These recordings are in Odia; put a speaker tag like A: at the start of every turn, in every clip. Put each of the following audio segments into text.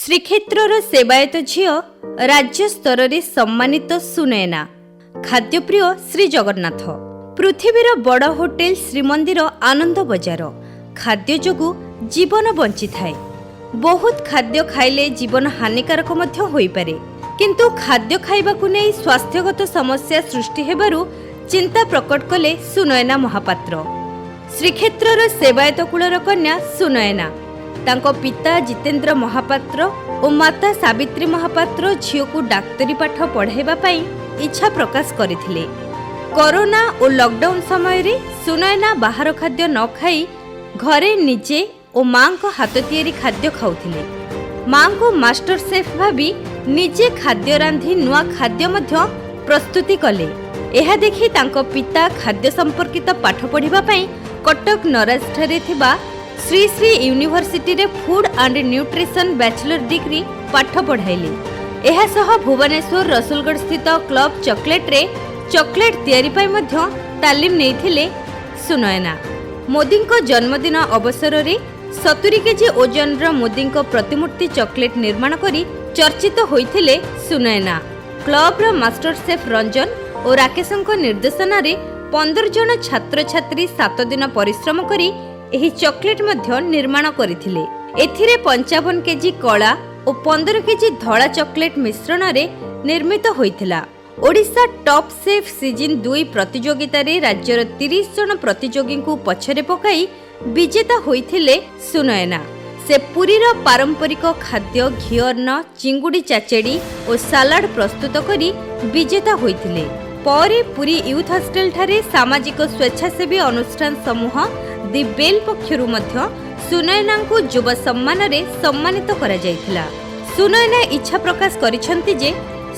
A: श्रीक्षेत्रर सेवायत झील राज्य स्तर रे सम्मानित सुनयना खाद्यप्रिय श्री जगन्नाथ पृथ्वीर बड़ होटेल श्रीमंदिर आनंद बजार खाद्य जोगु जीवन बंची थाए। बहुत खाद्य खाइले जीवन हानिकारक मध्य होई पारे, किंतु खाद्य खाइबाकु नै स्वास्थ्यगत समस्या सृष्टि हेबारु चिंता प्रकट कले सुनयना महापात्र। श्रीक्षेत्रर सेवायत कुलर कन्या सुनयना तांको पिता जितेंद्र महापात्र और माता सावित्री महापात्र झील को डाक्तरी पाठ पढ़ाइबा पई इच्छा प्रकाश करथिले। कोरोना और लॉकडाउन समय रे सुनयना बाहर खाद्य न खाई घरे निजे और मां को हाथ तियारी खाद्य खाउथिले। मां को मास्टर शेफ भाबी निजे खाद्य रांधि नुआ खाद्य मध्य प्रस्तुति कले। एहा देखि तांको पिता खाद्य संपर्कित पाठ पढ़िबा पई कटक नराज ठारे थिबा श्री श्री यूनिवर्सिटी रे food and nutrition bachelor degree पाठ पढ़ाइले। एहा सह भुवनेश्वर रसुलगढ़ स्थित क्लब चॉकलेट रे चॉकलेट तैयारी पाई मध्य तालीम नेइथिले सुनयना। मोदी को जन्मदिन अवसर रे 70 केजी ओजन रो मोदी को प्रतिमूर्ति चॉकलेट निर्माण करी चर्चित होइथिले सुनयना। क्लब रो मास्टर शेफ रंजन और राकेशଙ୍କ निर्देशन रे 15 जन छात्र छात्री 7 दिन परिश्रम करी एही चॉकलेट मध्य निर्माण करथिले। एथिरे 55 केजी कला और 15 केजी धड़ा चॉकलेट मिश्रण रे निर्मित होइथिला। ओडिशा टॉप शेफ सीजन 2 प्रतियोगिता रे राज्यर 30 जन प्रतियोगी को पछरे पकाई विजेता होइथिले सुनयना। से पुरीर पारंपरिक खाद्य घिअर्न चिंगुड़ी चाचेड़ी और सालाड प्रस्तुत करी विजेता होइथिले। परे पुरी यूथ हॉस्टल ठारे सामाजिक स्वेच्छासेवी अनुष्ठान समूह दि बेल पक्षरु मध्य सुनयना को युवा सम्मान रे सम्मानित करा जायथिला। सुनयना इच्छा प्रकाश करिसंती जे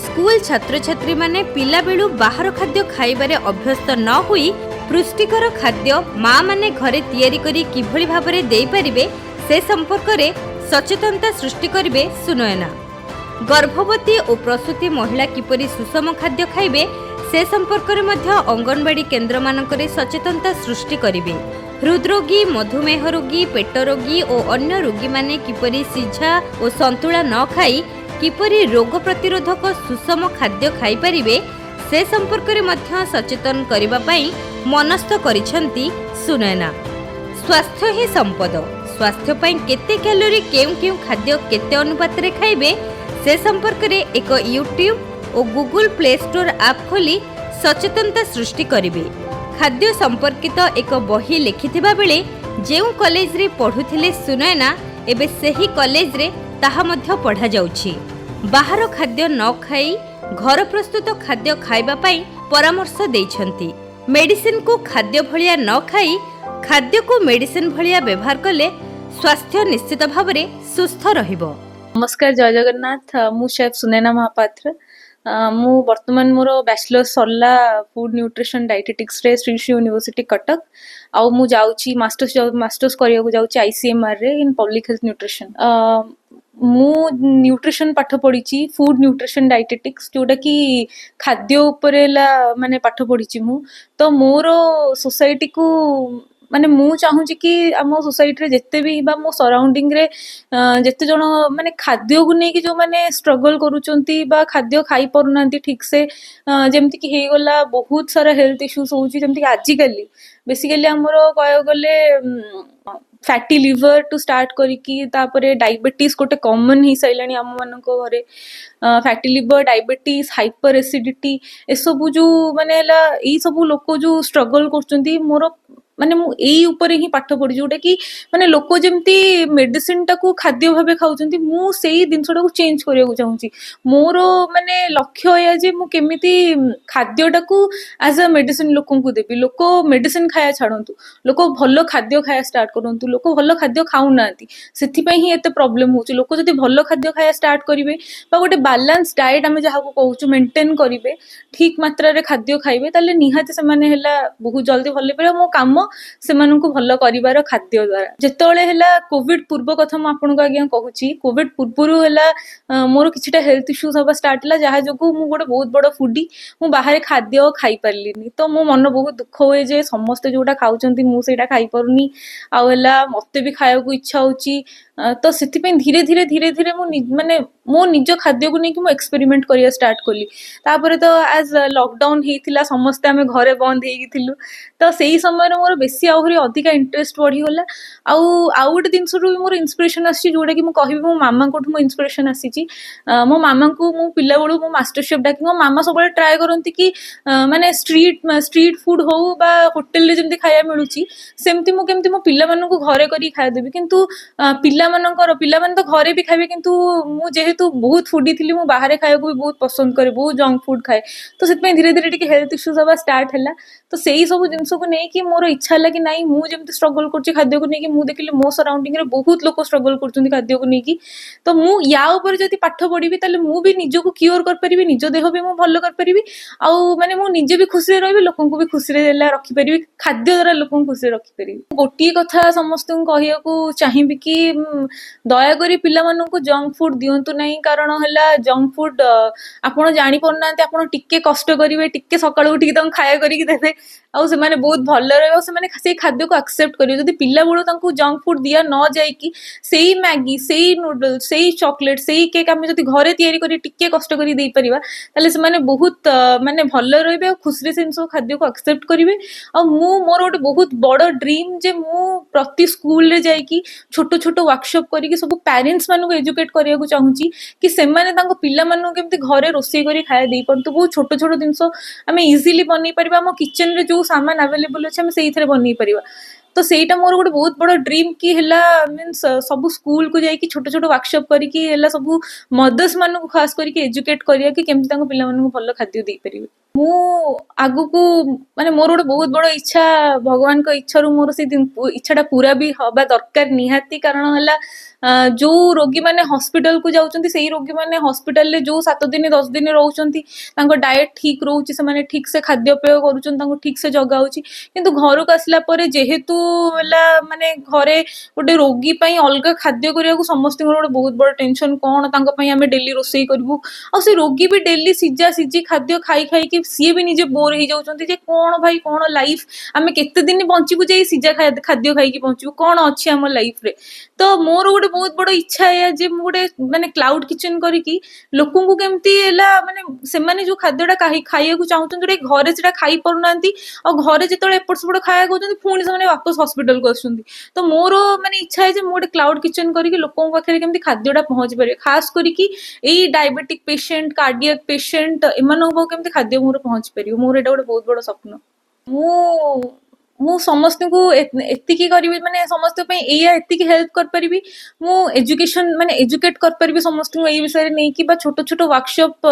A: स्कूल छात्र छात्री माने पिला बेलु बाहर खाद्य खाइबारे अभ्यस्त न होई पुष्टिकर खाद्य मां माने घरे तैयारी करी किभଳି भाबरे देई परिबे से संपर्क रे सचेतनता सृष्टि करिवे सुनयना। गर्भवती और प्रसूति महिला किपरि सुषम खाद्य खाइबे से संपर्क रे मध्य अंगनवाड़ी केन्द्र मानकरे सचेतनता सृष्टि करिवे। हृदरोगी मधुमेह रोगी पेट रोगी और अन्य रोगी माने किपरि सिझा और संतुला न खाई किपरि रोग प्रतिरोधक सुषम खाद्य खाई परिबे से संपर्क रे मध्य सचेतन करिबा पई मनस्थ करिसंती सुनयना। स्वास्थ्य ही संपद। स्वास्थ्य पई केते कैलोरी केउ खाद्य केते अनुपात रे खाइबे से संपर्क रे एक यूट्यूब और गूगल प्ले स्टोर ऐप खोली सचेतनता सृष्टि करिवे। खाद्य संपर्कित एक बही लिखिथिबा बेले जेउ कॉलेज रे पढुथिले सुनयना एबे सेही कॉलेज रे ताहा मध्य पढ़ा जाउछि। बाहर खाद्य न खाई घर प्रस्तुत खाद्य खाइबा पई परामर्श देइछंती। मेडिसिन को खाद्य भलिया न खाई खाद्य को मेडिसिन भलिया व्यवहार कले स्वास्थ्य निश्चित भावरे सुस्थ रहिबो।
B: नमस्कार, जय जगन्नाथ। मु शेफ सुनयना महापात्र। मु वर्तमान मोर बैचलर सरला फूड न्यूट्रिशन डायटेटिक्स रे श्री श्री यूनिवर्सिटी कटक। आउ मु जाउची मास्टर्स करिया को जाउची आईसीएमआर रे इन पब्लिक हेल्थ न्यूट्रिशन। मु न्यूट्रिशन पाठ पढ़ी फूड न्यूट्रिशन डायटेटिक्स जोटा कि खाद्य उपरे माने पाठ पढ़ी मु। तो मोर सोसाइटी को माने मु चाहूची कि आम सोसाइटी रे जेते भी बा मो सराउंडिंग रे जेते जण माने खाद्य को नै कि जो माने स्ट्रगल करूचंती बा खाद्य खाई परुनांती ठीक से जेमति कि हे गला बहुत सारा हेल्थ इश्यूज होउची। जेमति कि आजिकली बेसिकली हमरो कय गले फैटी लिवर टू स्टार्ट करिकी तापरे डायबिटीज गोटे कॉमन ही सैलानी आम मानको घरे। Fatty liver, diabetes, hyper acidity ए सब जो माने ए सब लोक जो स्ट्रगल करचंती मोर माने मु एई ऊपर ही पाठ पढ़ी जोटा कि माने लोक जेमती मेडिसिन टाकू खाद्य भाबे खाउचंती मु सेई दिनसटा को चेंज करिया को चाहूची। मोर माने लक्ष्य या जे मु केमिति खाद्य टाकू एज अ मेडिसिन लोकन को देबी। लोक मेडिसिन खाया छाडंतु, लोक भलो खाद्य खाया स्टार्ट करंतु। लोक भलो खाद्य खाउ नांती, सेथि पई ही एते प्रॉब्लम होची। लोक जति भलो खाद्य खाया स्टार्ट करिवे बा गोटे बैलेंस डाइट आमे जहा को कहूचु मेंटेन करिवे, ठीक मात्रा रे खाद्य खाइबे ताले निहाती से माने हला बहुत जल्दी भले पर मो काम ସେମାନଙ୍କୁ ଭଲ କରିବାର ଖାଦ୍ୟ ଦ୍ୱାରା। ଯେତେବେଳେ ହେଲା କୋଭିଡ ପୂର୍ବ କଥା ମୁଁ ଆପଣଙ୍କୁ ଆଜ୍ଞା କହୁଛି, କୋଭିଡ ପୂର୍ବରୁ ହେଲା ମୋର କିଛିଟା ହେଲ୍ଥ ଇସ୍ୟୁଜ ହବା ଷ୍ଟାର୍ଟ ହେଲା, ଯାହା ଯୋଗୁଁ ମୁଁ ଗୋଟେ ବହୁତ ବଡ ଫୁଡି, ମୁଁ ବାହାରେ ଖାଦ୍ୟ ଖାଇପାରିଲିନି। ତ ମୋ ମନ ବହୁତ ଦୁଃଖ ହୁଏ ଯେ ସମସ୍ତେ ଯୋଉଟା ଖାଉଛନ୍ତି ମୁଁ ସେଇଟା ଖାଇପାରୁନି, ଆଉ ହେଲା ମତେ ବି ଖାଇବାକୁ ଇଚ୍ଛା ହଉଛି। ତ ସେଥିପାଇଁ ଧୀରେ ଧୀରେ ଧୀରେ ଧୀରେ ମୁଁ ମାନେ ମୋ ନିଜ ଖାଦ୍ୟକୁ ନେଇକି ମୁଁ ଏକ୍ସପେରିମେଣ୍ଟ କରିବା ଷ୍ଟାର୍ଟ କଲି। ତାପରେ ତ ଆଜ ଲକଡାଉନ ହେଇଥିଲା, ସମସ୍ତେ ଆମେ ଘରେ ବନ୍ଦ ହେଇକି ଥିଲୁ, ତ ସେଇ ସମୟରେ ମୋର ବେଶୀ ଆହୁରି ଅଧିକା ଇଣ୍ଟରେଷ୍ଟ ବଢିଗଲା। ଆଉ ଆଉ ଗୋଟେ ଜିନିଷରୁ ବି ମୋର ଇନ୍ସପିରେସନ ଆସିଛି, ଯୋଉଟା କି ମୁଁ କହିବି ମୋ ମାମାଙ୍କଠୁ ମୋ ଇନ୍ସପିରେସନ ଆସିଛି। ମୋ ମାମାଙ୍କୁ ମୁଁ ପିଲାବେଳୁ ମୋ ମାଷ୍ଟର ସେଫ୍ ଡାକି, ମୋ ମାମା ସବୁବେଳେ ଟ୍ରାଏ କରନ୍ତି କି ମାନେ ଷ୍ଟ୍ରିଟ୍ ଫୁଡ ହଉ ବା ହୋଟେଲରେ ଯେମିତି ଖାଇବା ମିଳୁଛି ସେମିତି ମୁଁ କେମିତି ମୋ ପିଲାମାନଙ୍କୁ ଘରେ କରିକି ଖାଇବା ଦେବି। କିନ୍ତୁ ପିଲାମାନେ ତ ଘରେ ବି ଖାଇବେ, କିନ୍ତୁ ମୁଁ ଯେହେତୁ ବହୁତ ଫୁଡି ଥିଲି, ମୁଁ ବାହାରେ ଖାଇବାକୁ ବି ବହୁତ ପସନ୍ଦ କରେ, ବହୁତ ଜଙ୍କ ଫୁଡ ଖାଏ। ତ ସେଥିପାଇଁ ଧୀରେ ଧୀରେ ଟିକେ ହେଲ୍ଥ ଇସ୍ୟୁଜ ହବା ଷ୍ଟାର୍ଟ ହେଲା। ତ ସେଇ ସବୁ ଜିନିଷକୁ ନେଇକି ମୋର ଇଚ୍ଛା ହେଲା କି ନାଇଁ, ମୁଁ ଯେମିତି ଷ୍ଟ୍ରଗଲ କରୁଛି ଖାଦ୍ୟକୁ ନେଇକି, ମୁଁ ଦେଖିଲି ମୋ ସରାଉଣ୍ଡିଂରେ ବହୁତ ଲୋକ ଷ୍ଟ୍ରଗଲ କରୁଛନ୍ତି ଖାଦ୍ୟକୁ ନେଇକି। ତ ମୁଁ ୟା ଉପରେ ଯଦି ପାଠ ପଢିବି ତାହେଲେ ମୁଁ ବି ନିଜକୁ କିଓର କରିପାରିବି, ନିଜ ଦେହ ବି ମୁଁ ଭଲ କରିପାରିବି, ଆଉ ମାନେ ମୁଁ ନିଜେ ବି ଖୁସିରେ ରହିବି, ଲୋକଙ୍କୁ ବି ଖୁସିରେ ହେଲା ରଖିପାରିବି, ଖାଦ୍ୟ ଦ୍ୱାରା ଲୋକଙ୍କୁ ଖୁସିରେ ରଖିପାରିବି। ଗୋଟିଏ କଥା ସମସ୍ତଙ୍କୁ କହିବାକୁ ଚାହିଁବି କି ଦୟାକରି ପିଲାମାନଙ୍କୁ ଜଙ୍କ ଫୁଡ ଦିଅନ୍ତୁ ନାହିଁ। କାରଣ ହେଲା ଜଙ୍କ ଫୁଡ ଆପଣ ଜାଣିପାରୁନାହାନ୍ତି, ଆପଣ ଟିକେ କଷ୍ଟ କରିବେ, ଟିକେ ସକାଳୁ ଉଠିକି ତାଙ୍କୁ ଖାଇବା କରିକି ଦେବେ, ଆଉ ସେମାନେ ବହୁତ ଭଲ ରହିବେ, ଆଉ ସେମାନେ ସେଇ ଖାଦ୍ୟକୁ ଆକ୍ସେପ୍ଟ କରିବେ। ଯଦି ପିଲାବେଳୁ ତାଙ୍କୁ ଜଙ୍କ ଫୁଡ ଦିଆ ନ ଯାଇକି ସେଇ ମ୍ୟାଗି, ସେଇ ନୁଡଲ୍ସ, ସେଇ ଚକୋଲେଟ, ସେଇ କେକ୍ ଆମେ ଯଦି ଘରେ ତିଆରି କରି ଟିକେ କଷ୍ଟ କରି ଦେଇପାରିବା, ତାହେଲେ ସେମାନେ ବହୁତ ମାନେ ଭଲ ରହିବେ, ଆଉ ଖୁସିରେ ସେ ଜିନିଷ ଖାଦ୍ୟକୁ ଆକ୍ସେପ୍ଟ କରିବେ। ଆଉ ମୋର ଗୋଟେ ବହୁତ ବଡ ଡ୍ରିମ୍ ଯେ ମୁଁ ପ୍ରତି ସ୍କୁଲରେ ଯାଇକି ଛୋଟ ଛୋଟ ୱାର୍କସପ୍ କରିକି ସବୁ ପ୍ୟାରେଣ୍ଟସ ମାନଙ୍କୁ ଏଜୁକେଟ କରିବାକୁ ଚାହୁଁଛି କି ସେମାନେ ତାଙ୍କ ପିଲାମାନଙ୍କୁ କେମିତି ଘରେ ରୋଷେଇ କରି ଖାଇବା ଦେଇପାରନ୍ତୁ। ବହୁତ ଛୋଟ ଛୋଟ ଜିନିଷ ଆମେ ଇଜିଲି ବନେଇ ପାରିବା, ଆମ କିଚେନରେ ଯୋଉ ସାମାନ ଆଭେଲେବଲ ଅଛି ଆମେ ସେଇଥିରେ ବନେଇ ପାରିବା। ତ ସେଇଟା ମୋର ଗୋଟେ ବହୁତ ବଡ ଡ୍ରିମ୍ କି ହେଲା ମିନ୍ସ ସବୁ ସ୍କୁଲକୁ ଯାଇକି ଛୋଟ ଛୋଟ ୱାର୍କସପ୍ କରିକି ହେଲା ସବୁ ମଦର୍ସ ମାନଙ୍କୁ ଖାସ କରିକି ଏଜୁକେଟ କରିବା କି କେମିତି ତାଙ୍କ ପିଲାମାନଙ୍କୁ ଭଲ ଖାଦ୍ୟ ଦେଇପାରିବେ। ମୁଁ ଆଗକୁ ମାନେ ମୋର ଗୋଟେ ବହୁତ ବଡ ଇଚ୍ଛା, ଭଗବାନଙ୍କ ଇଚ୍ଛାରୁ ମୋର ସେଇ ଇଚ୍ଛାଟା ପୁରା ବି ହବା ଦରକାର ନିହାତି। କାରଣ ହେଲା ଯୋଉ ରୋଗୀ ମାନେ ହସ୍ପିଟାଲକୁ ଯାଉଛନ୍ତି, ସେଇ ରୋଗୀ ମାନେ ହସ୍ପିଟାଲରେ ଯୋଉ 7 ଦିନ 10 ଦିନ ରହୁଛନ୍ତି, ତାଙ୍କ ଡାଏଟ ଠିକ ରହୁଛି, ସେମାନେ ଠିକ ସେ ଖାଦ୍ୟପେୟ କରୁଛନ୍ତି, ତାଙ୍କୁ ଠିକ ସେ ଜଗା ହଉଛି। କିନ୍ତୁ ଘରକୁ ଆସିଲା ପରେ ଯେହେତୁ ହେଲା ମାନେ ଘରେ ଗୋଟେ ରୋଗୀ ପାଇଁ ଅଲଗା ଖାଦ୍ୟ କରିବାକୁ ସମସ୍ତଙ୍କର ଗୋଟେ ବହୁତ ବଡ ଟେନସନ, କଣ ତାଙ୍କ ପାଇଁ ଆମେ ଡେଲି ରୋଷେଇ କରିବୁ। ଆଉ ସେ ରୋଗୀ ବି ଡେଲି ସିଝା ସିଝି ଖାଦ୍ୟ ଖାଇ ଖାଇକି ସିଏ ବି ନିଜେ ବୋର ହେଇଯାଉଛନ୍ତି ଯେ କଣ ଭାଇ, କଣ ଲାଇଫ, ଆମେ କେତେ ଦିନ ବଞ୍ଚିବୁ ଯେ ସିଝା ଖାଦ୍ୟ ଖାଇକି ବଞ୍ଚିବୁ, କଣ ଅଛି ଆମ ଲାଇଫରେ। ତ ମୋର ଗୋଟେ ବହୁତ ବଡ ଇଚ୍ଛା ଏଇଆ ଯେ ମୁଁ ଗୋଟେ ମାନେ କ୍ଲାଉଡ କିଚେନ କରିକି ଲୋକଙ୍କୁ କେମିତି ହେଲା ମାନେ ସେମାନେ ଯୋଉ ଖାଦ୍ୟଟା ଖାଇବାକୁ ଚାହୁଁଛନ୍ତି, ଯୋଉଟା ଘରେ ସେଟା ଖାଇ ପାରୁନାହାନ୍ତି, ଆଉ ଘରେ ଯେତେବେଳେ ଏପଟ ସେପଟ ଖାଇବାକୁ କହୁଛନ୍ତି ପୁଣି ସେମାନେ ବାପସ ହସ୍ପିଟାଲକୁ ଆସୁଛନ୍ତି। ତ ମୋର ମାନେ ଇଚ୍ଛା ଯେ ମୁଁ ଗୋଟେ କ୍ଲାଉଡ କିଚେନ କରିକି ଲୋକଙ୍କ ପାଖରେ କେମିତି ଖାଦ୍ୟଟା ପହଞ୍ଚି ପାରିବ, ଖାସ କରିକି ଏଇ ଡାଇବେଟିକ ପେସେଣ୍ଟ, କାର୍ଡିଆକ ପେସେଣ୍ଟ, ଏମାନଙ୍କ ପାଖକୁ କେମିତି ଖାଦ୍ୟ ମୋର ପହଞ୍ଚି ପାରିବ। ମୋର ଏଇଟା ଗୋଟେ ବହୁତ ବଡ ସ୍ୱପ୍ନ। ମୁଁ ସମସ୍ତଙ୍କୁ ଏତିକି କରିବି, ମାନେ ସମସ୍ତଙ୍କ ପାଇଁ ଏଇଆ ଏତିକି ହେଲ୍ପ କରିପାରିବି, ମୁଁ ଏଜୁକେସନ ମାନେ ଏଜୁକେଟ କରିପାରିବି ସମସ୍ତଙ୍କୁ ଏଇ ବିଷୟରେ ନେଇକି, ବା ଛୋଟ ଛୋଟ ୱାର୍କସପ୍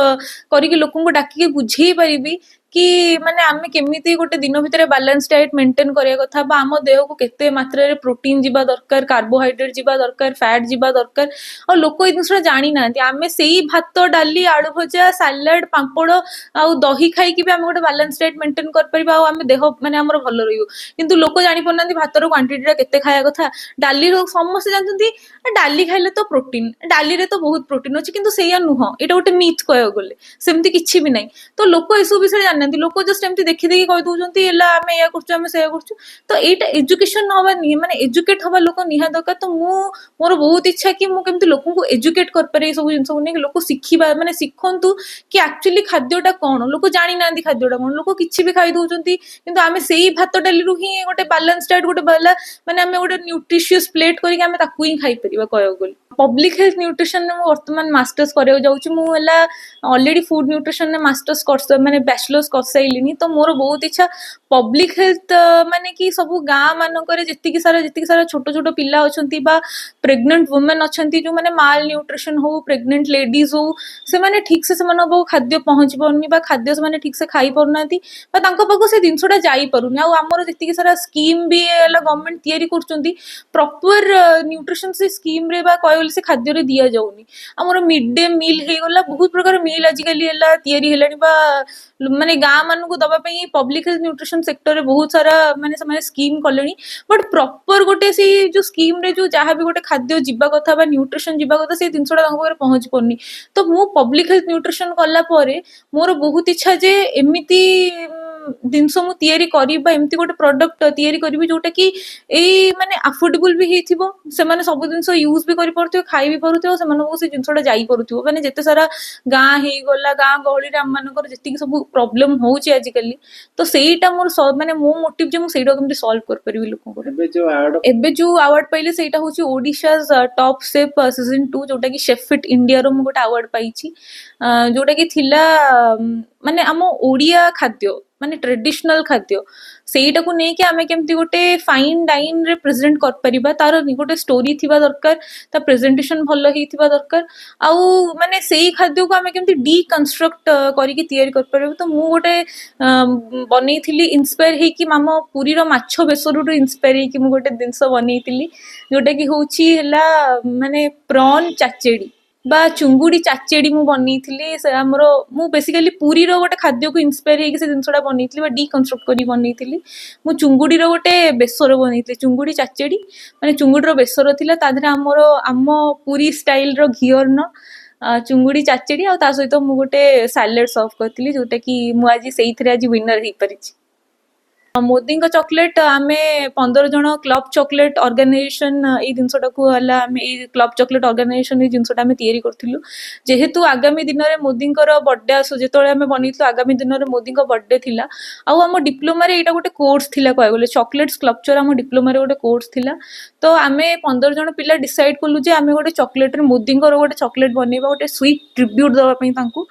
B: କରିକି ଲୋକଙ୍କୁ ଡାକିକି ବୁଝେଇ ପାରିବି କି ମାନେ ଆମେ କେମିତି ଗୋଟେ ଦିନ ଭିତରେ ବାଲାନ୍ସ ଡାଏଟ ମେଣ୍ଟେନ କରିବା କଥା, ବା ଆମ ଦେହକୁ କେତେ ମାତ୍ରାରେ ପ୍ରୋଟିନ ଯିବା ଦରକାର, କାର୍ବୋହାଇଡ୍ରେଟ ଯିବା ଦରକାର, ଫ୍ୟାଟ ଯିବା ଦରକାର। ଆଉ ଲୋକ ଏଇ ଜିନିଷଟା ଜାଣିନାହାନ୍ତି। ଆମେ ସେଇ ଭାତ, ଡାଲି, ଆଳୁ ଭଜା, ସାଲାଡ, ପାମ୍ପଡ ଆଉ ଦହି ଖାଇକି ବି ଆମେ ଗୋଟେ ବାଲାନ୍ସ ଡାଏଟ ମେଣ୍ଟେନ କରିପାରିବା, ଆଉ ଆମେ ଦେହ ମାନେ ଆମର ଭଲ ରହିବ। କିନ୍ତୁ ଲୋକ ଜାଣିପାରୁନାହାନ୍ତି ଭାତର କ୍ୱାଣ୍ଟିଟିଟା କେତେ ଖାଇବା କଥା। ଡାଲିର ସମସ୍ତେ ଜାଣିଛନ୍ତି ଡାଲି ଖାଇଲେ ତ ପ୍ରୋଟିନ, ଡାଲିରେ ତ ବହୁତ ପ୍ରୋଟିନ ଅଛି, କିନ୍ତୁ ସେଇଆ ନୁହଁ, ଏଇଟା ଗୋଟେ ମିଥ୍ କହିବାକୁ ଗଲେ, ସେମିତି କିଛି ବି ନାହିଁ। ତ ଲୋକ ଏସବୁ ବିଷୟରେ ଜାଣିନାହାନ୍ତି, ଲୋକ ଜଷ୍ଟ ଏମିତି ଦେଖିଦେଇକି କହିଦଉଛନ୍ତି ହେଲା ଆମେ ଏଇଆ କରୁଛୁ, ଆମେ ସେଇଆ କରୁଛୁ। ତ ଏଇଟା ଏଜୁକେସନ ହବା ମାନେ ଏଜୁକେଟ ହବା ଲୋକ ନିହାତି ଦରକାର। ତ ମୋର ବହୁତ ଇଚ୍ଛା କି ମୁଁ କେମିତି ଲୋକଙ୍କୁ ଏଜୁକେଟ କରିପାରେ ଏଇ ସବୁ ଜିନିଷକୁ ନେଇକି, ଲୋକ ଶିଖିବା ମାନେ ଶିଖନ୍ତୁ କି ଆକ୍ଚୁଆଲି ଖାଦ୍ୟଟା କଣ। ଲୋକ ଜାଣିନାହାନ୍ତି ଖାଦ୍ୟଟା କଣ, ଲୋକ କିଛି ବି ଖାଇ ଦଉଛନ୍ତି। କିନ୍ତୁ ଆମେ ସେଇ ଭାତ ଡାଲିରୁ ହିଁ ଗୋଟେ ବାଲାନ୍ସ ଡାଏଟ, ଗୋଟେ ମାନେ ଆମେ ଗୋଟେ ନ୍ୟୁଟ୍ରିସିୟସ୍ ପ୍ଲେଟ୍ କରିକି ଆମେ ତାକୁ ହିଁ ଖାଇପାରିବା କହିବାକୁ ଗଲେ। ପବ୍ଲିକ ହେଲ୍ଥ ନ୍ୟୁଟ୍ରିସନରେ ମୁଁ ବର୍ତ୍ତମାନ ମାଷ୍ଟର୍ସ କରିବାକୁ ଯାଉଛି। ମୁଁ ହେଲା ଅଲରେଡି ଫୁଡ ନ୍ୟୁଟ୍ରିସନରେ ମାଷ୍ଟର୍ସ ମାନେ ବ୍ୟାଚଲର୍ସ କରିସାରିଲିଣି। ତ ମୋର ବହୁତ ଇଚ୍ଛା ପବ୍ଲିକ ହେଲ୍ଥ ମାନେ କି ସବୁ ଗାଁ ମାନଙ୍କରେ ଯେତିକି ସାରା ଛୋଟ ଛୋଟ ପିଲା ଅଛନ୍ତି, ବା ପ୍ରେଗନେଣ୍ଟ ୱୁମେନ୍ ଅଛନ୍ତି, ଯୋଉମାନେ ମାଲ ନ୍ୟୁଟ୍ରିସନ ହଉ, ପ୍ରେଗନେଣ୍ଟ ଲେଡିଜ ହଉ, ସେମାନେ ଠିକ ସେ ସେମାନଙ୍କ ପାଖକୁ ଖାଦ୍ୟ ପହଞ୍ଚି ପାରୁନି, ବା ଖାଦ୍ୟ ସେମାନେ ଠିକ ସେ ଖାଇ ପାରୁନାହାନ୍ତି, ବା ତାଙ୍କ ପାଖକୁ ସେ ଜିନିଷଟା ଯାଇପାରୁନି। ଆଉ ଆମର ଯେତିକି ସାରା ସ୍କିମ୍ ବି ହେଲା ଗଭର୍ଣ୍ଣମେଣ୍ଟ ତିଆରି କରୁଛନ୍ତି, ପ୍ରପର ନ୍ୟୁଟ୍ରିସନ ସେ ସ୍କିମରେ ବା କହିବାକୁ ଭଲସେ ଖାଦ୍ୟରେ ଦିଆଯାଉନି। ଆମର ମିଡ୍ ଡେ ମିଲ୍ ହେଇଗଲା, ବହୁତ ପ୍ରକାର ମିଲ୍ ଆଜିକାଲି ହେଲା ତିଆରି ହେଲାଣି ବା ମାନେ ଗାଁ ମାନଙ୍କୁ ଦବା ପାଇଁ ପବ୍ଲିକ ହେଲ୍ଥ ନ୍ୟୁଟ୍ରିସନ ସେକ୍ଟରରେ ବହୁତ ସାରା ମାନେ ସେମାନେ ସ୍କିମ୍ କଲେଣି। ବଟ୍ ପ୍ରପର ଗୋଟେ ସେଇ ଯୋଉ ସ୍କିମ୍ରେ ଯୋଉ ଯାହା ବି ଗୋଟେ ଖାଦ୍ୟ ଯିବା କଥା ବା ନ୍ୟୁଟ୍ରିସନ ଯିବା କଥା ସେଇ ଜିନିଷଟା ତାଙ୍କ ପାଖରେ ପହଞ୍ଚି ପାରୁନି। ତ ମୁଁ ପବ୍ଲିକ ହେଲ୍ଥ ନ୍ୟୁଟ୍ରିସନ କଲା ପରେ ମୋର ବହୁତ ଇଚ୍ଛା ଯେ ଏମିତି ଜିନିଷ ମୁଁ ତିଆରି କରିବି ବା ଏମିତି ଗୋଟେ ପ୍ରଡକ୍ଟ ତିଆରି କରିବି ଯୋଉଟା କି ଏଇ ମାନେ ଆଫୋର୍ଡେବଲ ବି ହେଇଥିବ, ସେମାନେ ସବୁ ଜିନିଷ ୟୁଜ ବି କରିପାରୁଥିବେ, ଖାଇ ବି ପାରୁଥିବ, ସେମାନଙ୍କୁ ସେ ଜିନିଷଟା ଯାଇପାରୁଥିବ। ମାନେ ଯେତେ ସାରା ଗାଁ ହେଇଗଲା, ଗାଁ ଗହଳିରେ ଆମ ମାନଙ୍କର ଯେତିକି ସବୁ ପ୍ରୋବ୍ଲେମ ହଉଛି ଆଜିକାଲି, ତ ସେଇଟା ମୋର ମାନେ ମୋ ମୋଟିଭ ଯେ ମୁଁ ସେଇଟା କେମିତି ସଲ୍ଭ କରିପାରିବି ଲୋକଙ୍କର। ଏବେ ଯୋଉ ଆୱାର୍ଡ ପାଇଲେ ସେଇଟା ହଉଛି ଓଡିଶା ଟପ୍ ସେଫ୍ ସିଜନ 2, ଯୋଉଟା କି शेफ फिट इंडिया रो ମୁଁ ଗୋଟେ ଆୱାର୍ଡ ପାଇଛି, ଯୋଉଟା କି ଥିଲା ମାନେ ଆମ ଓଡିଆ ଖାଦ୍ୟ ମାନେ ଟ୍ରେଡିସନାଲ ଖାଦ୍ୟ ସେଇଟାକୁ ନେଇକି ଆମେ କେମିତି ଗୋଟେ ଫାଇନ୍ ଡାଇନ୍ ରେ ପ୍ରେଜେଣ୍ଟ କରିପାରିବା, ତାର ଗୋଟେ ଷ୍ଟୋରି ଥିବା ଦରକାର, ତା ପ୍ରେଜେଣ୍ଟେସନ ଭଲ ହେଇଥିବା ଦରକାର, ଆଉ ମାନେ ସେଇ ଖାଦ୍ୟକୁ ଆମେ କେମିତି ଡିକନଷ୍ଟ୍ରକ୍ଟ କରିକି ତିଆରି କରିପାରିବା। ତ ମୁଁ ଗୋଟେ ବନେଇଥିଲି ଇନ୍ସପାୟାର ହେଇକି ଆମ ପୁରୀର ମାଛ ବେସରରୁ ଇନ୍ସପାୟାର ହେଇକି ମୁଁ ଗୋଟେ ଜିନିଷ ବନେଇଥିଲି, ଯୋଉଟା କି ହଉଛି ହେଲା ମାନେ ପ୍ରନ୍ ଚାଚେଡି ବା ଚୁଙ୍ଗୁଡି ଚାଚେଡି ମୁଁ ବନେଇଥିଲି। ସେ ଆମର ମୁଁ ବେସିକାଲି ପୁରୀର ଗୋଟେ ଖାଦ୍ୟକୁ ଇନ୍ସପାୟାର ହେଇକି ସେ ଜିନିଷଟା ବନେଇଥିଲି ବା ଡିକନଷ୍ଟ୍ରକ୍ଟ କରି ବନେଇଥିଲି। ମୁଁ ଚୁଙ୍ଗୁଡିର ଗୋଟେ ବେସର ବନେଇଥିଲି, ଚୁଙ୍ଗୁଡି ଚାଚେଡି ମାନେ ଚୁଙ୍ଗୁଡିର ବେସର ଥିଲା, ତା ଦେହରେ ଆମର ଆମ ପୁରୀ ଷ୍ଟାଇଲର ଘିଅର୍ଣ୍ଣ ଚୁଙ୍ଗୁଡି ଚାଚେଡି, ଆଉ ତା ସହିତ ମୁଁ ଗୋଟେ ସାଲାଡ ସର୍ଭ କରିଥିଲି, ଯୋଉଟା କି ମୁଁ ଆଜି ସେଇଥିରେ ଆଜି ୱିନର ହେଇପାରିଛି। ମୋଦିଙ୍କ ଚକୋଲେଟ ଆମେ 15 ଜଣ କ୍ଲବ ଚକୋଲେଟ ଅର୍ଗାନାଇଜେସନ ଏଇ ଜିନିଷଟାକୁ ହେଲା ଆମେ ଏଇ କ୍ଲବ ଚକୋଲେଟ ଅର୍ଗାନାଇଜେସନ ଏଇ ଜିନିଷଟା ଆମେ ତିଆରି କରିଥିଲୁ। ଯେହେତୁ ଆଗାମୀ ଦିନରେ ମୋଦିଙ୍କର ବର୍ଥଡେ ଆସୁ, ଯେତେବେଳେ ଆମେ ବନେଇଥିଲୁ ଆଗାମୀ ଦିନରେ ମୋଦିଙ୍କ ବର୍ଥଡେ ଥିଲା, ଆଉ ଆମ ଡିପ୍ଲୋମାରେ ଏଇଟା ଗୋଟେ କୋର୍ସ ଥିଲା, କହିବାକୁ ଗଲେ ଚକୋଲେଟ ସ୍କଲ୍ପଚର ଆମ ଡିପ୍ଲୋମାରେ ଗୋଟେ କୋର୍ସ ଥିଲା। ତ ଆମେ 15 ଜଣ ପିଲା ଡିସାଇଡ କଲୁ ଯେ ଆମେ ଗୋଟେ ଚକୋଲେଟରେ ମୋଦିଙ୍କର ଗୋଟେ ଚକୋଲେଟ ବନେଇବା, ଗୋଟେ ସୁଇଟ୍ ଟ୍ରିବ୍ୟୁଟ ଦେବା ପାଇଁ ତାଙ୍କୁ।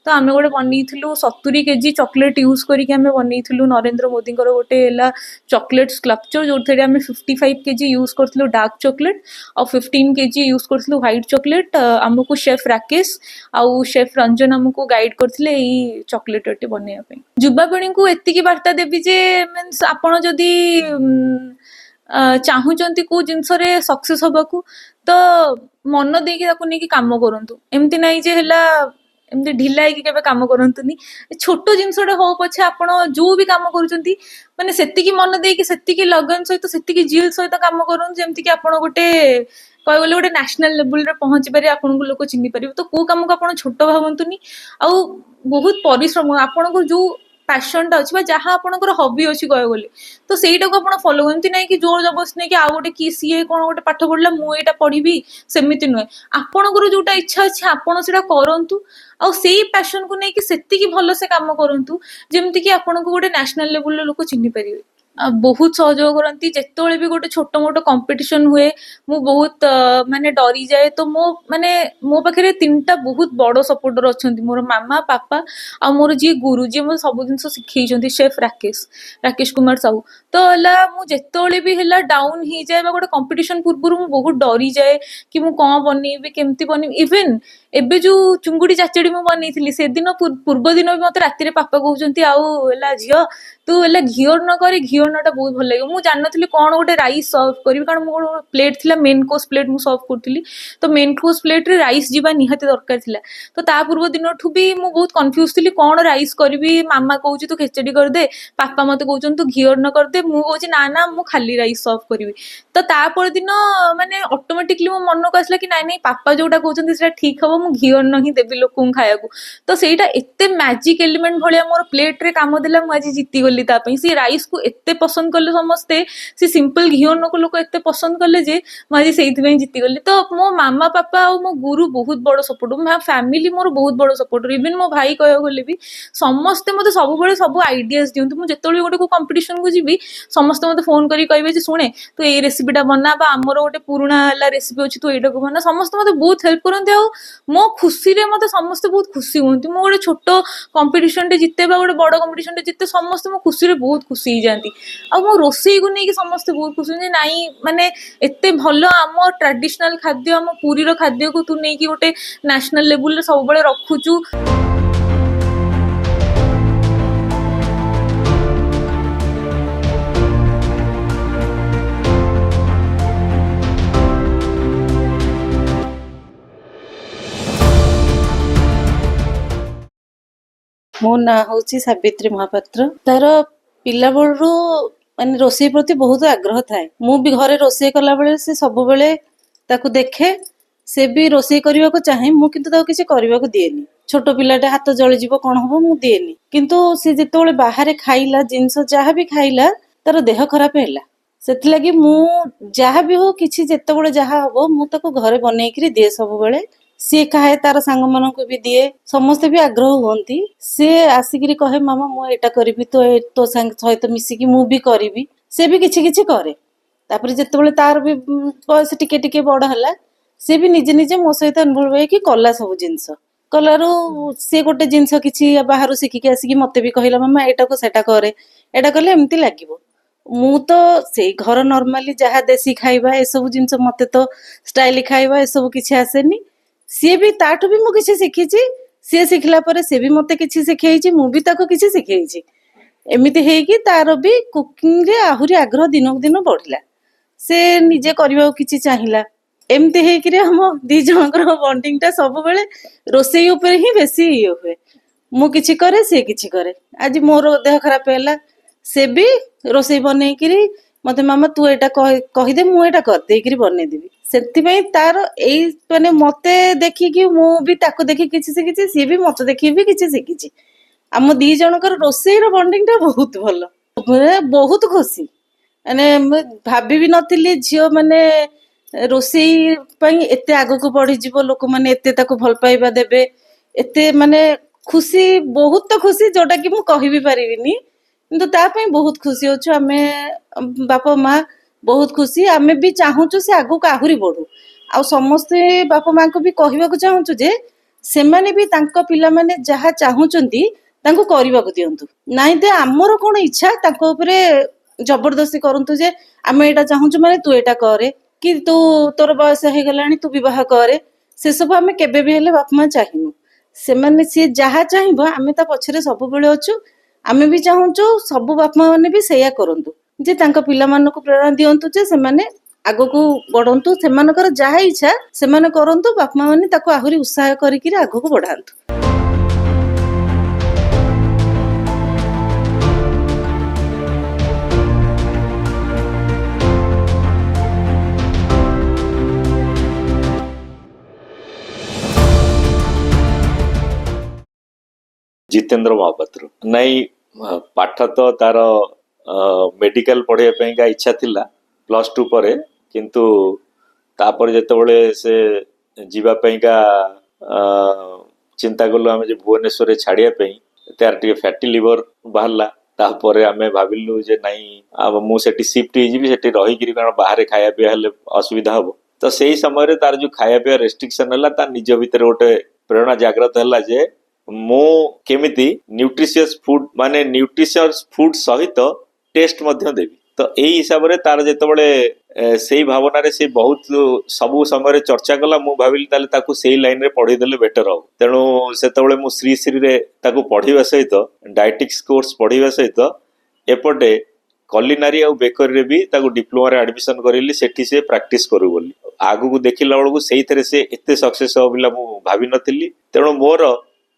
B: ତ ଆମେ ଗୋଟେ ବନେଇଥିଲୁ 70 କେଜି ଚକୋଲେଟ ୟୁଜ କରିକି ଆମେ ବନେଇଥିଲୁ ନରେନ୍ଦ୍ର ମୋଦିଙ୍କର ଗୋଟେ ହେଲା ଚକୋଲେଟ ସ୍କଲ୍ପଚର, ଯୋଉଥିରେ ଆମେ 55 କେଜି ୟୁଜ କରିଥିଲୁ ଡାର୍କ ଚକୋଲେଟ ଆଉ 15 କେଜି ୟୁଜ କରିଥିଲୁ ହ୍ୱାଇଟ ଚକୋଲେଟ। ଆମକୁ शेफ ରାକେଶ ଆଉ शेफ ରଞ୍ଜନ ଆମକୁ ଗାଇଡ କରିଥିଲେ ଏଇ ଚକୋଲେଟଟି ବନେଇବା ପାଇଁ। ଯୁବାପିଢୀଙ୍କୁ ଏତିକି ବାର୍ତ୍ତା ଦେବି ଯେ ମିନ୍ସ ଆପଣ ଯଦି ଚାହୁଁଛନ୍ତି କୋଉ ଜିନିଷରେ ସକ୍ସେସ ହବାକୁ, ତ ମନ ଦେଇକି ତାକୁ ନେଇକି କାମ କରନ୍ତୁ। ଏମିତି ନାହିଁ ଯେ ହେଲା ଏମିତି ଢିଲା ହେଇକି କେବେ କାମ କରନ୍ତୁନି। ଛୋଟ ଜିନିଷଟେ ହଉ ପଛେ ଆପଣ ଯୋଉ ବି କାମ କରୁଛନ୍ତି ମାନେ ସେତିକି ମନ ଦେଇକି, ସେତିକି ଲଗନ ସହିତ, ସେତିକି ଜିଲ ସହିତ କାମ କରନ୍ତୁ, ଯେମିତି କି ଆପଣ ଗୋଟେ କହିବାକୁ ଗଲେ ଗୋଟେ ନ୍ୟାସନାଲ ଲେବୁଲରେ ପହଞ୍ଚି ପାରିବେ, ଆପଣଙ୍କୁ ଲୋକ ଚିହ୍ନି ପାରିବେ। ତ କୋଉ କାମକୁ ଆପଣ ଛୋଟ ଭାବନ୍ତୁନି, ଆଉ ବହୁତ ପରିଶ୍ରମ ଆପଣଙ୍କର ଯୋଉ ପ୍ୟାସନଟା ଅଛି ବା ଯାହା ଆପଣଙ୍କର ହବି ଅଛି କହିବାକୁ ଗଲେ, ତ ସେଇଟାକୁ ଆପଣ ଫଲୋ କରନ୍ତି। ନାହିଁ କି ଜୋର ଜବରଦସ୍ତି ନେଇକି ଆଉ ଗୋଟେ କି ସିଏ କଣ ଗୋଟେ ପାଠ ପଢିଲା ମୁଁ ଏଇଟା ପଢିବି, ସେମିତି ନୁହେଁ। ଆପଣଙ୍କର ଯୋଉଟା ଇଚ୍ଛା ଅଛି ଆପଣ ସେଇଟା କରନ୍ତୁ, ଆଉ ସେଇ ପ୍ୟାସନକୁ ନେଇକି ସେତିକି ଭଲସେ କାମ କରନ୍ତୁ ଯେମିତି କି ଆପଣଙ୍କୁ ଗୋଟେ ନ୍ୟାସନାଲ ଲେବୁଲର ଲୋକ ଚିହ୍ନି ପାରିବେ। ବହୁତ ସହଯୋଗ କରନ୍ତି। ଯେତେବେଳେ ବି ଗୋଟେ ଛୋଟ ମୋଟ କମ୍ପିଟିସନ ହୁଏ ମୁଁ ବହୁତ ମାନେ ଡରିଯାଏ। ତ ମୋ ପାଖରେ 3ଟା ବହୁତ ବଡ ସପୋର୍ଟର ଅଛନ୍ତି, ମୋର ମାମା, ପାପା ଆଉ ମୋର ଯିଏ ଗୁରୁ, ଯିଏ ମୋତେ ସବୁ ଜିନିଷ ଶିଖେଇଛନ୍ତି, शेफ ରାକେଶ କୁମାର ସାହୁ। ତ ହେଲା ମୁଁ ଯେତେବେଳେ ବି ହେଲା ଡାଉନ ହେଇଯାଏ ବା ଗୋଟେ କମ୍ପିଟିସନ ପୂର୍ବରୁ ମୁଁ ବହୁତ ଡରିଯାଏ କି ମୁଁ କଣ ବନେଇବି, କେମିତି ବନେଇବି। ଇଭେନ ଏବେ ଯୋଉ ଚୁଙ୍ଗୁଡି ଚାଚେଡି ମୁଁ ବନେଇଥିଲି ସେଦିନ ପୂର୍ବ ଦିନ ବି ମତେ ରାତିରେ ପାପା କହୁଛନ୍ତି ଆଉ ହେଲା ଝିଅ ତୁ ହେଲା ଘିଅର୍ଣ୍ଣ କରେ, ଘିଅର୍ଣ୍ଣଟା ବହୁତ ଭଲ ଲାଗିବ। ମୁଁ ଜାଣିନଥିଲି କଣ ଗୋଟେ ରାଇସ୍ ସର୍ଭ କରିବି, କାରଣ ମୋର ପ୍ଲେଟ୍ ଥିଲା ମେନ୍ କୋର୍ସ ପ୍ଲେଟ୍ ମୁଁ ସର୍ଭ କରୁଥିଲି। ତ ମେନ୍ କୋର୍ସ ପ୍ଲେଟରେ ରାଇସ୍ ଯିବା ନିହାତି ଦରକାର ଥିଲା। ତ ତା ପୂର୍ବ ଦିନଠୁ ବି ମୁଁ ବହୁତ କନଫ୍ୟୁଜ ଥିଲି କଣ ରାଇସ୍ କରିବି। ମାମା କହୁଛି ତୁ ଖେଚେଡି କରିଦେ, ପାପା ମତେ କହୁଛନ୍ତି ତୁ ଘିଅର୍ଣ୍ଣ କରିଦେ, ମୁଁ କହୁଛି ନା ନା ମୁଁ ଖାଲି ରାଇସ୍ ସର୍ଭ କରିବି। ତ ତା ପରଦିନ ମାନେ ଅଟୋମେଟିକଲି ମୋ ମନକୁ ଆସିଲା କି ନାଇଁ ନାଇଁ ପାପା ଯୋଉଟା କହୁଛନ୍ତି ସେଟା ଠିକ ହବ, ମୁଁ ଘିଅର୍ଣ୍ଣ ହିଁ ଦେବି ଲୋକଙ୍କୁ ଖାଇବାକୁ। ତ ସେଇଟା ଏତେ ମ୍ୟାଜିକ ଏଲିମେଣ୍ଟ ଭଳିଆ ମୋର ପ୍ଲେଟରେ କାମ ଦେଲା, ମୁଁ ଆଜି ଜିତିଗଲି ତା ପାଇଁ। ସେ ରାଇସ୍କୁ ଏତେ ପସନ୍ଦ କଲେ ସମସ୍ତେ, ସେ ସିମ୍ପଲ ଘିଅର୍ଣ୍ଣକୁ ଲୋକ ଏତେ ପସନ୍ଦ କଲେ ଯେ ମୁଁ ଆଜି ସେଇଥିପାଇଁ ଜିତିଗଲି। ତ ମୋ ମାମା, ପାପା ଆଉ ମୋ ଗୁରୁ ବହୁତ ବଡ ସପୋର୍ଟ, ମୋ ଫ୍ୟାମିଲି ମୋର ବହୁତ ବଡ ସପୋର୍ଟ। ଇଭେନ ମୋ ଭାଇ କହିବାକୁ ଗଲେ ବି ସମସ୍ତେ ମତେ ସବୁବେଳେ ସବୁ ଆଇଡିଆସ ଦିଅନ୍ତି। ମୁଁ ଯେତେବେଳେ ଗୋଟେ କୋଉ କମ୍ପିଟିସନକୁ ଯିବି ସମସ୍ତେ ମତେ ଫୋନ କରିକି କହିବେ ଯେ ଶୁଣେ ତୁ ଏଇ ରେସିପିଟା ବନା, ବା ଆମର ଗୋଟେ ପୁରୁଣା ହେଲା ରେସିପି ଅଛି ତୁ ଏଇଟାକୁ ବନା। ସମସ୍ତେ ମତେ ବହୁତ ହେଲ୍ପ କରନ୍ତି, ଆଉ ମୋ ଖୁସିରେ ମତେ ସମସ୍ତେ ବହୁତ ଖୁସି ହୁଅନ୍ତି। ମୁଁ ଗୋଟେ ଛୋଟ କମ୍ପିଟିସନଟେ ଜିତେ ବା ଗୋଟେ ବଡ କମ୍ପିଟିସନଟେ ଜିତେ ସମସ୍ତେ ମୋ ଖୁସିରେ ବହୁତ ଖୁସି ହେଇଯାନ୍ତି। ଆଉ ମୋ ରୋଷେଇକୁ ନେଇକି ସମସ୍ତେ ବହୁତ ଖୁସି ହୁଅନ୍ତି, ନାଇଁ ମାନେ ଏତେ ଭଲ ଆମ ଟ୍ରାଡିସନାଲ ଖାଦ୍ୟ, ଆମ ପୁରୀର ଖାଦ୍ୟକୁ ତୁ ନେଇକି ଗୋଟେ ନ୍ୟାସନାଲ ଲେବୁଲରେ ସବୁବେଳେ ରଖୁଛୁ।
C: ମୋ ନାଁ ହଉଛି ସାବିତ୍ରୀ ମହାପାତ୍ର। ତାର ପିଲା ବେଳରୁ ମାନେ ରୋଷେଇ ପ୍ରତି ବହୁତ ଆଗ୍ରହ ଥାଏ। ମୁଁ ବି ଘରେ ରୋଷେଇ କଲାବେଳେ ସେ ସବୁବେଳେ ତାକୁ ଦେଖେ, ସେ ବି ରୋଷେଇ କରିବାକୁ ଚାହେଁ। ମୁଁ କିନ୍ତୁ ତାକୁ କିଛି କରିବାକୁ ଦିଏନି। ଛୋଟ ପିଲାଟେ, ହାତ ଜଳିଯିବ କଣ ହବ, ମୁଁ ଦିଏନି। କିନ୍ତୁ ସେ ଯେତେବେଳେ ବାହାରେ ଖାଇଲା ଜିନିଷ, ଯାହା ବି ଖାଇଲା, ତାର ଦେହ ଖରାପ ହେଲା। ସେଥିଲାଗି ମୁଁ ଯାହା ବି ହଉ, କିଛି ଯେତେବେଳେ ଯାହା ହବ, ମୁଁ ତାକୁ ଘରେ ବନେଇକିରି ଦିଏ ସବୁବେଳେ। ସିଏ ଖାଏ, ତାର ସାଙ୍ଗମାନଙ୍କୁ ବି ଦିଏ, ସମସ୍ତେ ବି ଆଗ୍ରହ ହୁଅନ୍ତି। ସିଏ ଆସିକିରି କହେ ମାମା ମୁଁ ଏଇଟା କରିବି, ତୋ ସହିତ ମିଶିକି ମୁଁ ବି କରିବି। ସେ ବି କିଛି କିଛି କରେ। ତାପରେ ଯେତେବେଳେ ତାର ବି ବୟସ ଟିକେ ଟିକେ ବଡ ହେଲା, ସେ ବି ନିଜେ ନିଜେ ମୋ ସହିତ ଇନଭଲ୍ଭ ହେଇକି କଲା ସବୁ ଜିନିଷ। କଲାରୁ ସେ ଗୋଟେ ଜିନିଷ କିଛି ବାହାରୁ ଶିଖିକି ଆସିକି ମତେ ବି କହିଲା ମାମା ଏଇଟାକୁ ସେଟା କରେ, ଏଇଟା କଲେ ଏମିତି ଲାଗିବ। ମୁଁ ତ ସେଇ ଘର ନର୍ମାଲି ଯାହା ଦେଶୀ ଖାଇବା ଏସବୁ ଜିନିଷ, ମତେ ତ ଷ୍ଟାଇଲ ଖାଇବା ଏସବୁ କିଛି ଆସେନି। ସିଏ ବି, ତାଠୁ ବି ମୁଁ କିଛି ଶିଖିଛି। ସିଏ ଶିଖିଲା ପରେ ସେ ବି ମତେ କିଛି ଶିଖେଇଛି, ମୁଁ ବି ତାକୁ କିଛି ଶିଖେଇଛି। ଏମିତି ହେଇକି ତାର ବି କୁକିଂରେ ଆହୁରି ଆଗ୍ରହ ଦିନକୁ ଦିନ ବଢିଲା। ସେ ନିଜେ କରିବାକୁ କିଛି ଚାହିଁଲା। ଏମିତି ହେଇକିରି ଆମ ଦି ଜଣଙ୍କର ବଣ୍ଡିଙ୍ଗ ଟା ସବୁବେଳେ ରୋଷେଇ ଉପରେ ହିଁ ବେଶୀ ଇଏ ହୁଏ। ମୁଁ କିଛି କରେ, ସେ କିଛି କରେ। ଆଜି ମୋର ଦେହ ଖରାପ ହେଲା, ସେ ବି ରୋଷେଇ ବନେଇକିରି ମତେ ମାମା ତୁ ଏଇଟା କହିଦେ, ମୁଁ ଏଇଟା କରିଦେଇକିରି ବନେଇଦେବି। ସେଥିପାଇଁ ତାର ଏଇ ମାନେ ମତେ ଦେଖିକି ମୁଁ ବି ତାକୁ ଦେଖି କିଛି ଶିଖିଛି, ସିଏ ବି ମତେ ଦେଖିକି ବି କିଛି ଶିଖିଛି। ଆମ ଦି ଜଣଙ୍କର ରୋଷେଇର ବଣ୍ଡିଙ୍ଗ ଟା ବହୁତ ଭଲ। ବହୁତ ଖୁସି। ମାନେ ମୁଁ ଭାବିବି ନଥିଲି ଝିଅ ମାନେ ରୋଷେଇ ପାଇଁ ଏତେ ଆଗକୁ ବଢିଯିବ, ଲୋକମାନେ ଏତେ ତାକୁ ଭଲ ପାଇବା ଦେବେ, ଏତେ ମାନେ ଖୁସି, ବହୁତ ଖୁସି, ଯୋଉଟା କି ମୁଁ କହିବି ପାରିବିନି। କିନ୍ତୁ ତା ପାଇଁ ବହୁତ ଖୁସି ଅଛୁ ଆମେ, ବାପା ମା ବହୁତ ଖୁସି। ଆମେ ବି ଚାହୁଁଛୁ ସେ ଆଗକୁ ଆହୁରି ବଢୁ। ଆଉ ସମସ୍ତେ ବାପା ମାଙ୍କୁ ବି କହିବାକୁ ଚାହୁଁଛୁ ଯେ ସେମାନେ ବି ତାଙ୍କ ପିଲାମାନେ ଯାହା ଚାହୁଁଛନ୍ତି ତାଙ୍କୁ କରିବାକୁ ଦିଅନ୍ତୁ। ନାଇଁ ତ ଆମର କଣ ଇଚ୍ଛା ତାଙ୍କ ଉପରେ ଜବରଦସ୍ତି କରନ୍ତୁ ଯେ ଆମେ ଏଇଟା ଚାହୁଁଛୁ ମାନେ ତୁ ଏଇଟା କରେ, କି ତୁ ତୋର ବୟସ ହେଇଗଲାଣି ତୁ ବିବାହ କରେ। ସେସବୁ ଆମେ କେବେ ବି ହେଲେ ବାପା ମା ଚାହିଁନୁ। ସେମାନେ, ସିଏ ଯାହା ଚାହିଁବ ଆମେ ତା ପଛରେ ସବୁବେଳେ ଅଛୁ। ଆମେ ବି ଚାହୁଁଛୁ ସବୁ ବାପା ମା ମାନେ ବି ସେଇଆ କରନ୍ତୁ, ଯେ ତାଙ୍କ ପିଲାମାନଙ୍କୁ ପ୍ରେରଣା ଦିଅନ୍ତୁ ଯେ ସେମାନେ ଆଗକୁ ବଢନ୍ତୁ, ସେମାନଙ୍କର ଯାହା ଇଚ୍ଛା ସେମାନେ କରନ୍ତୁ, ବାପା ମା ମାନେ ତାକୁ ଆହୁରି ଉତ୍ସାହ କରିକିରି ଆଗକୁ ବଢାନ୍ତୁ।
D: जितेंद्र महापात्र नाई पाठ तो तार मेडिकल पढ़ाई पाइंका इच्छा थिला +2 परे, किंतु तापर जेतेबेले से जीवा पाइंका चिंता कलु आमे जे भुवनेश्वर छाड़िया पई, तार टिके फैटी लिवर बाहरला। तापर आमे भाबिलु जे नाई अब मु सेठी शिफ्ट ही जीवी, सेठी रही किरी कारण बाहर खाया पिया हेले असुविधा हबो। तो सेही समय रे तार जो खाया पिया रेस्ट्रिक्शन हला, तार निज भितर गोटे प्रेरणा जागृत हला जे मु केमिति न्यूट्रिशियस फूड माने न्यूट्रिशियस फूड सहित टेस्ट मध्य देवी। तो एई हिसाब रे तार जेतेबेले सेई भावना रे से बहुत सबु समय रे चर्चा कला, मु भाबिली ताले ताकू सेई लाइन रे पढ़ी देले बेटर हो। तेणु सेतेबेले मु श्री श्री रे ताकू पढ़ीवा सहित डायटिक्स कोर्स पढ़ीवा सहित एपटे कलिनारी और बेकरी रे भी ताकू डिप्लोमा रे एडमिशन करिली, सेठी से प्रैक्टिस करू बोली। आगु को देखिला बेलकू सेइथरे से एते सक्सेस हो बिला मु भाबी नथिली। तेणु मोर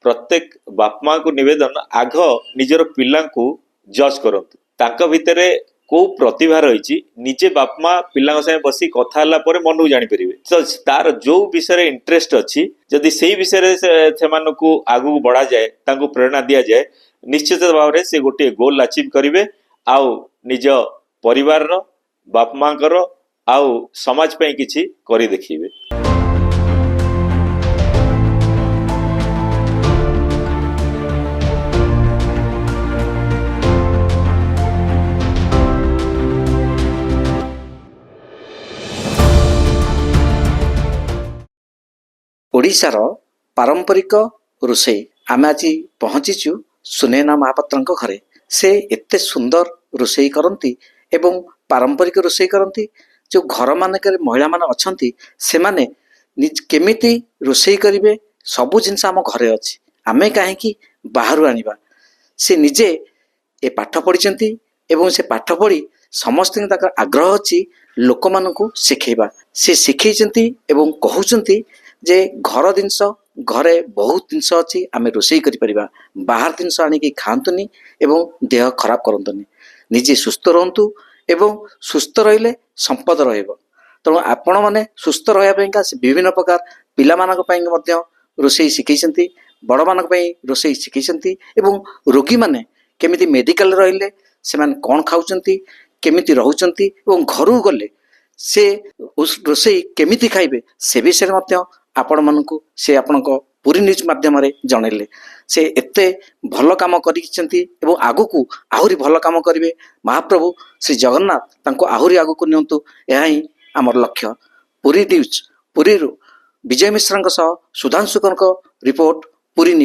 D: प्रत्येक बापमा को निवेदन, आग निजर पिला को जज करंतु, तांका भितरे को प्रतिभा रही निजे बापमा पिला संगे बसी कथा हला परे मन को जानी परिबे। तो तार जो विषय इंटरेस्ट अच्छी, जदि सेई विषय से मानकू आगु बढ़ा जाए, तांको प्रेरणा दिया जाए, निश्चित भाव में से गोटे गोल अचीव करिवे, आउ निज परिवार रो, बाप मांकर आउ समाज पे किछि करी देखिबे।
E: ओडिशार पारंपरिक रोषे आमे आज पहुंचीचु सुनैना महापात्रंक घरे। से एते सुंदर रोषे करती एवं पारंपरिक रोषे करती। जो घर मानकर महिला मान अछंती से माने केमिति रोषे करिवे सबु जिनस आम घरे अछि, आमे काहेकि बाहरु आनिबा। से निजे ए पाठ पढ़िचंती एवं से पाठ पढ़ी समस्त आग्रह अछि लोक मानकु शिखेबा। से शिखैचंती एवं कहउचंती जे घर जिनस ଘରେ ବହୁତ ଜିନିଷ ଅଛି ଆମେ ରୋଷେଇ କରିପାରିବା। ବାହାର ଜିନିଷ ଆଣିକି ଖାଆନ୍ତୁନି ଏବଂ ଦେହ ଖରାପ କରନ୍ତୁନି। ନିଜେ ସୁସ୍ଥ ରୁହନ୍ତୁ ଏବଂ ସୁସ୍ଥ ରହିଲେ ସମ୍ପଦ ରହିବ। ତେଣୁ ଆପଣମାନେ ସୁସ୍ଥ ରହିବା ପାଇଁକା ସେ ବିଭିନ୍ନ ପ୍ରକାର ପିଲାମାନଙ୍କ ପାଇଁ ମଧ୍ୟ ରୋଷେଇ ଶିଖେଇଛନ୍ତି, ବଡ଼ମାନଙ୍କ ପାଇଁ ରୋଷେଇ ଶିଖେଇଛନ୍ତି ଏବଂ ରୋଗୀମାନେ କେମିତି ମେଡ଼ିକାଲରେ ରହିଲେ ସେମାନେ କ'ଣ ଖାଉଛନ୍ତି, କେମିତି ରହୁଛନ୍ତି ଏବଂ ଘରକୁ ଗଲେ ସେ ରୋଷେଇ କେମିତି ଖାଇବେ ସେ ବିଷୟରେ ମଧ୍ୟ ଆପଣମାନଙ୍କୁ ସେ ଆପଣଙ୍କ ପୁରୀ ନ୍ୟୁଜ୍ ମାଧ୍ୟମରେ ଜଣେଇଲେ। ସେ ଏତେ ଭଲ କାମ କରିଛନ୍ତି ଏବଂ ଆଗକୁ ଆହୁରି ଭଲ କାମ କରିବେ। ମହାପ୍ରଭୁ ଶ୍ରୀ ଜଗନ୍ନାଥ ତାଙ୍କୁ ଆହୁରି ଆଗକୁ ନିଅନ୍ତୁ, ଏହା ହିଁ ଆମର ଲକ୍ଷ୍ୟ। ପୁରୀ ନ୍ୟୁଜ୍, ପୁରୀରୁ ବିଜୟ ମିଶ୍ରଙ୍କ ସହ ସୁଧାଂଶୁଙ୍କ ରିପୋର୍ଟ, ପୁରୀ ନ୍ୟୁଜ୍।